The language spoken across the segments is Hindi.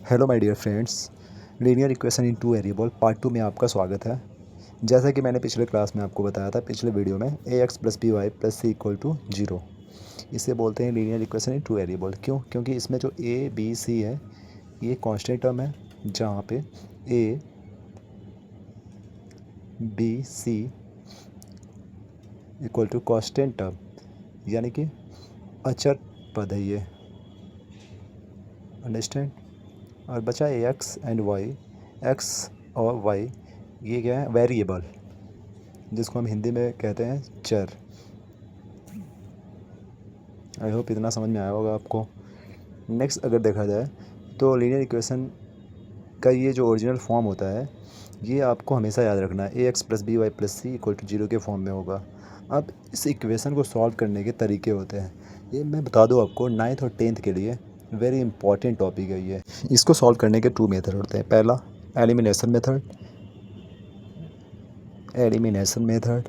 Hello my dear friends, linear equation in two variable part 2 में आपका स्वागत है। जैसा कि मैंने पिछले क्लास में आपको बताया था, पिछले वीडियो में A X plus B Y plus C equal to zero, इसे बोलते हैं linear equation in two variable. क्यों? क्योंकि इसमें जो ए बी सी है ये कांस्टेंट टर्म है, जहाँ पे a b c equal to constant term यानी कि अचर पद है ये। अंडरस्टैंड? और बचा a x and y. X और वाई ये क्या है? वेरिएबल, जिसको हम हिंदी में कहते हैं चर। आई होप इतना समझ में आया होगा आपको। नेक्स्ट अगर देखा जाए तो लीनियर इक्वेशन का ये जो ओरिजिनल फॉर्म होता है ये आपको हमेशा याद रखना है, A X plus B Y plus C equal to zero के फॉर्म में होगा। अब इस इक्वेशन को सॉल्व करने के तरीके होते हैं, ये मैं बता दूं आपको। 9th और 10th के लिए वेरी इंपॉर्टेंट टॉपिक है ये। इसको सॉल्व करने के 2 मेथड होते हैं। पहला एलिमिनेशन मेथड,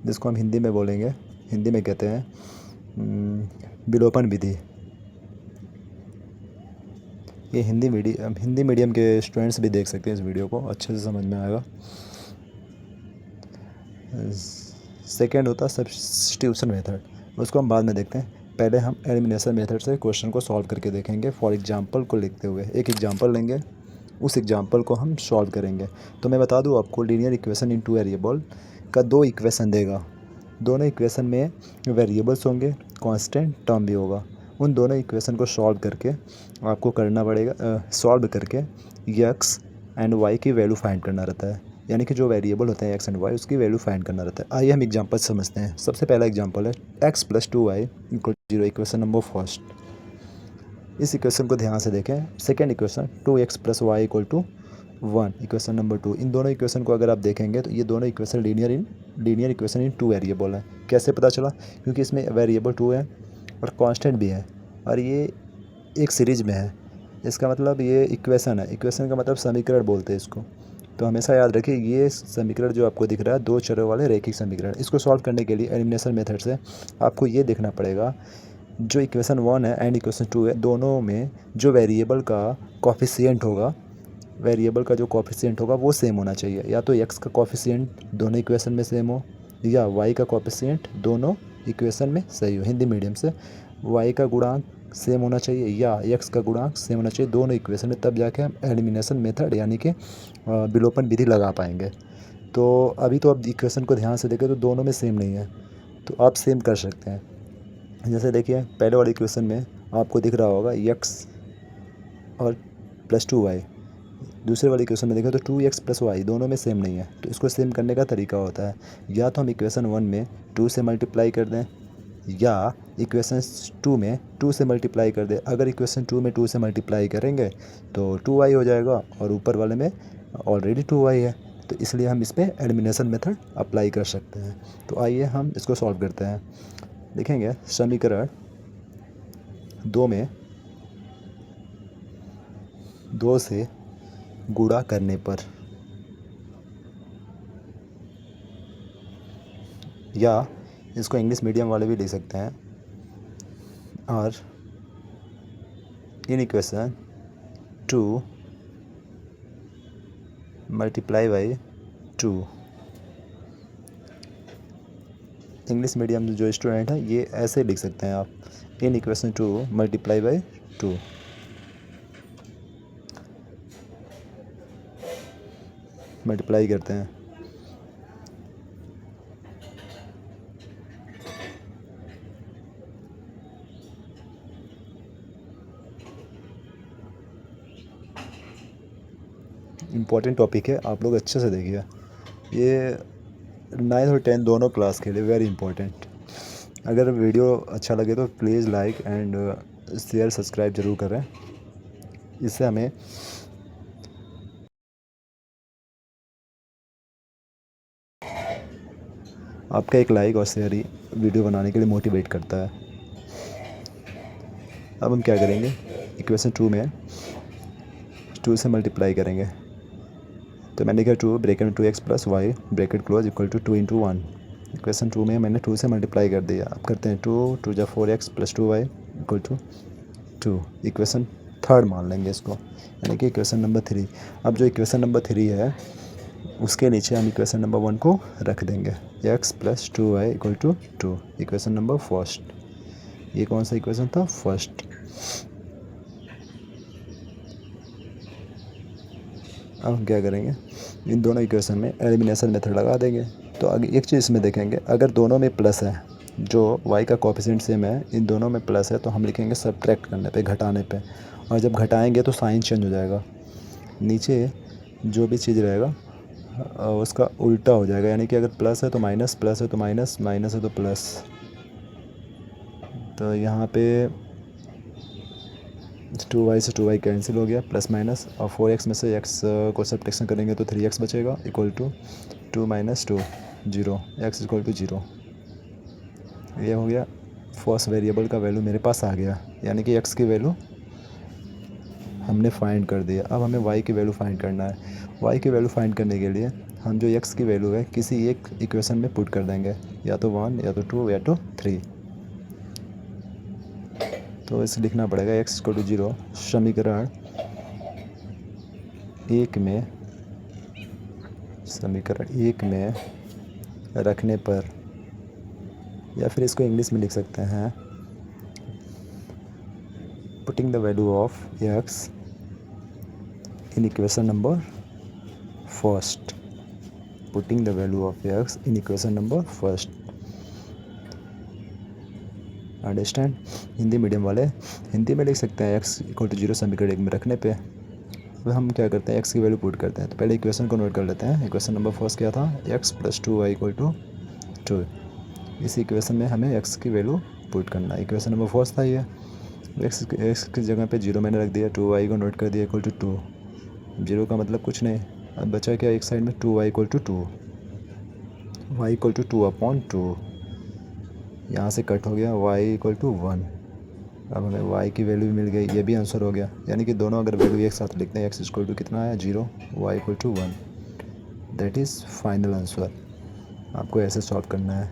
जिसको हम हिंदी में बोलेंगे, हिंदी में कहते हैं विलोपन विधि। ये हिंदी मीडियम के स्टूडेंट्स भी देख सकते हैं, इस वीडियो को अच्छे से समझ में आएगा। सेकेंड होता है सब्स्टिट्यूशन मेथड, उसको हम बाद में देखते हैं। पहले हम एलिमिनेशन मेथड से क्वेश्चन को सॉल्व करके देखेंगे। फॉर एग्जांपल को लिखते हुए एक एग्जांपल लेंगे, उस एग्जांपल को हम सॉल्व करेंगे। तो मैं बता दूं आपको, linear equation in two variable का 2 इक्वेशन देगा। दोनों इक्वेशन में वेरिएबल्स होंगे, कांस्टेंट टर्म भी होगा। उन दोनों इक्वेशन को सॉल्व करके आपको करना पड़ेगा, सॉल्व करके एक्स एंड वाई की वैल्यू फाइंड करना रहता है। यानी कि जो वेरिएबल होते हैं एक्स एंड वाई, उसकी वैल्यू फाइंड करना रहता है। आइए हम एग्जांपल समझते हैं। सबसे पहला एग्जांपल है x plus two y equal zero, equation number first. इस इक्वेशन को ध्यान से देखें। Second equation 2x plus y equal to 1, equation number 2। इन दोनों इक्वेशन को अगर आप देखेंगे तो ये दोनों equation linear equation in two variable है। कैसे पता चला? क्योंकि इसमें वेरिएबल 2 है और कांस्टेंट भी है, और ये एक सीरीज में है। इसका मतलब ये इक्वेशन है। इक्वेशन का मतलब समीकरण बोलते हैं इसको। तो हमेशा याद रखिए, ये समीकरण जो आपको दिख रहा है 2 चरों वाले रैखिक समीकरण। इसको सॉल्व करने के लिए एलिमिनेशन मेथड से आपको ये देखना पड़ेगा, जो इक्वेशन 1 है एंड इक्वेशन 2 है, दोनों में जो वेरिएबल का कॉफिशिएंट होगा वो सेम होना चाहिए। या तो एक्स का कॉफिशिएंट दोनों इक्वेशन में सेम हो, या वाई का कॉफिशिएंट दोनों इक्वेशन में सही हो। हिंदी मीडियम से वाई का गुणांक सेम होना चाहिए या एक्स का गुणांक सेम होना चाहिए दोनों इक्वेशन में, तब जाके हम एलिमिनेशन मेथड यानी कि विलोपन विधि लगा पाएंगे। तो अभी तो आप इक्वेशन को ध्यान से देखें तो दोनों में सेम नहीं है, तो आप सेम कर सकते हैं। जैसे देखिए, पहले वाले इक्वेशन में आपको दिख रहा होगा एक्स और प्लस टू वाई। दूसरे वाले इक्वेशन में देखें तो 2x प्लस वाई, दोनों में सेम नहीं है। तो इसको सेम करने का तरीका होता है, या तो हम इक्वेशन 1 में 2 से मल्टीप्लाई कर दें, या इक्वेशन 2 में 2 से मल्टीप्लाई कर दें। अगर इक्वेशन 2 में 2 से मल्टीप्लाई करेंगे तो 2y हो जाएगा, और ऊपर वाले में ऑलरेडी 2y है, तो इसलिए हम इस पर एलिमिनेशन मेथड अप्लाई कर सकते हैं। तो आइए हम इसको सॉल्व करते हैं। देखेंगे समीकरण 2 में 2 से गुणा करने पर, या इसको इंग्लिश मीडियम वाले भी लिख सकते हैं, और in equation 2 multiply by 2। English medium जो स्टूडेंट है ये ऐसे लिख सकते हैं आप, in equation 2 multiply by 2। Multiply करते हैं, इम्पॉर्टेंट टॉपिक है, आप लोग अच्छे से देखिए। ये 9th और 10th दोनों क्लास के लिए वेरी इंपॉर्टेंट। अगर वीडियो अच्छा लगे तो please like and share subscribe ज़रूर करें, इससे हमें आपका एक लाइक और शेयर ही वीडियो बनाने के लिए मोटिवेट करता है। अब हम क्या करेंगे, इक्वेशन 2 में 2 से मल्टीप्लाई करेंगे। तो मैंने लिखा 2 ब्रैकेट में 2x plus y bracket close equal to 2 into 1। Equation 2 में मैंने 2 से मल्टीप्लाई कर दिया। अब करते हैं 2 2 जा 4x plus 2y equal to 2। Equation third मान लेंगे इसको, यानी कि इक्वेशन नंबर 3। अब जो इक्वेशन नंबर 3 है उसके नीचे हम इक्वेशन नंबर 1 को रख देंगे, x + 2y = 2, equation number first. ये कौन सा इक्वेशन था? फर्स्ट। अब हम क्या करेंगे, इन दोनों इक्वेशन में एलिमिनेशन मेथड लगा देंगे। तो आगे एक चीज़ इसमें देखेंगे, अगर दोनों में प्लस है, जो y का कोएफिशिएंट सेम है, इन दोनों में प्लस है, तो हम लिखेंगे सब्ट्रैक्ट करने पे, घटाने पे, और जब घटाएंगे तो साइन चेंज हो जाएगा। नीचे जो भी चीज़ रहेगा उसका उल्टा हो जाएगा, यानी कि अगर प्लस है तो माइनस, प्लस है तो माइनस, माइनस है तो प्लस। तो यहाँ पे 2y से 2y कैंसिल हो गया, प्लस माइनस, और 4x में से x को सब्ट्रैक्शन करेंगे तो 3x बचेगा, इक्वल टू 2 - 2 0, x = 0। ये हो गया फर्स्ट वेरिएबल का वैल्यू मेरे पास आ गया, यानी कि x की वैल्यू हमने फाइंड कर दिया। अब हमें y की वैल्यू फाइंड करना है। y की वैल्यू फाइंड करने के लिए हम जो x की वैल्यू है किसी एक इक्वेशन में पुट कर देंगे, या तो 1 या तो 2 या तो 3। तो इसे लिखना पड़ेगा x = 0 समीकरण एक में रखने पर, या फिर इसको इंग्लिश में लिख सकते हैं, putting the value of x in equation number first, putting the value of x in equation number first. Understand? Hindi medium वाले हिंदी में लिख सकते हैं x = 0 समीकरण एक में रखने पे। अब हम क्या करते हैं, x की वैल्यू पुट करते हैं। तो पहले इक्वेशन को नोट कर लेते हैं। इक्वेशन नंबर फर्स्ट क्या था? x + 2y = 2। इस इक्वेशन में हमें x की वैल्यू पुट करना है। इक्वेशन नंबर फर्स्ट था ये, x की जगह पे 0 मैंने रख दिया, 2y को नोट कर दिया = 2। 0 का मतलब कुछ नहीं, अब बचा क्या एक साइड में, 2y = 2, y = 2/2, यहाँ से कट हो गया, y = 1। अब हमें y की वैल्यू भी मिल गई, ये भी आंसर हो गया। यानी कि दोनों अगर वैल्यू एक साथ लिखते हैं, x = कितना है 0, y = 1, that is final answer. आपको ऐसे सॉल्व करना है।